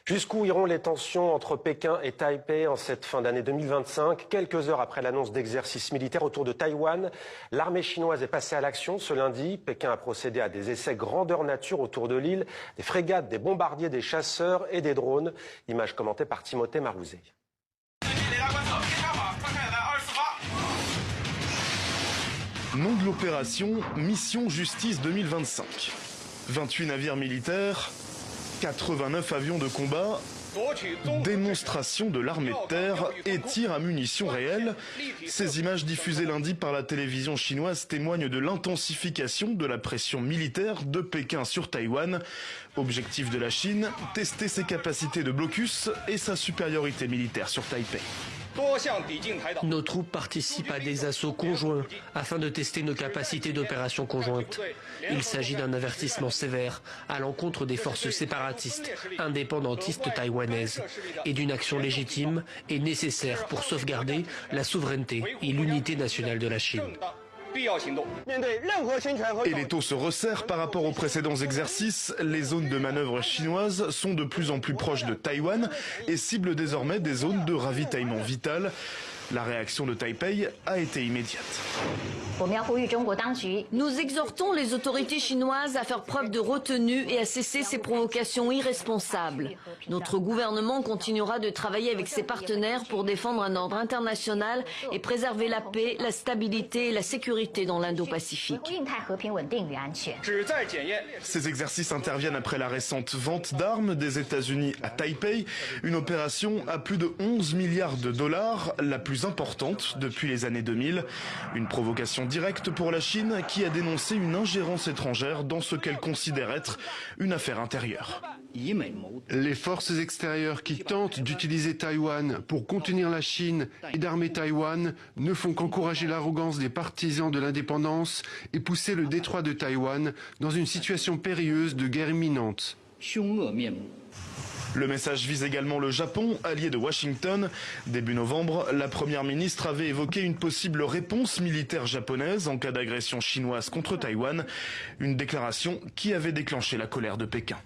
Jusqu'où iront les tensions entre Pékin et Taipei en cette fin d'année 2025? Quelques heures après l'annonce d'exercices militaires autour de Taïwan, l'armée chinoise est passée à l'action ce lundi. Pékin a procédé à des essais grandeur nature autour de l'île, des frégates, des bombardiers, des chasseurs et des drones. Image commentée par Timothée Marouzé. Nom de l'opération, Mission Justice 2025. 28 navires militaires, 89 avions de combat, démonstration de l'armée de terre et tir à munitions réelles. Ces images diffusées lundi par la télévision chinoise témoignent de l'intensification de la pression militaire de Pékin sur Taïwan. Objectif de la Chine, tester ses capacités de blocus et sa supériorité militaire sur Taipei. Nos troupes participent à des assauts conjoints afin de tester nos capacités d'opération conjointes. Il s'agit d'un avertissement sévère à l'encontre des forces séparatistes, indépendantistes taïwanaises et d'une action légitime et nécessaire pour sauvegarder la souveraineté et l'unité nationale de la Chine. Et les taux se resserrent par rapport aux précédents exercices. Les zones de manœuvre chinoises sont de plus en plus proches de Taïwan et ciblent désormais des zones de ravitaillement vital. La réaction de Taipei a été immédiate. Nous exhortons les autorités chinoises à faire preuve de retenue et à cesser ces provocations irresponsables. Notre gouvernement continuera de travailler avec ses partenaires pour défendre un ordre international et préserver la paix, la stabilité et la sécurité dans l'Indo-Pacifique. Ces exercices interviennent après la récente vente d'armes des États-Unis à Taipei, une opération à plus de 11 milliards de dollars, la plus importante depuis les années 2000. Une provocation directe pour la Chine qui a dénoncé une ingérence étrangère dans ce qu'elle considère être une affaire intérieure. Les forces extérieures qui tentent d'utiliser Taïwan pour contenir la Chine et d'armer Taïwan ne font qu'encourager l'arrogance des partisans de l'indépendance et pousser le détroit de Taïwan dans une situation périlleuse de guerre imminente. Le message vise également le Japon, allié de Washington. Début novembre, la première ministre avait évoqué une possible réponse militaire japonaise en cas d'agression chinoise contre Taïwan. Une déclaration qui avait déclenché la colère de Pékin.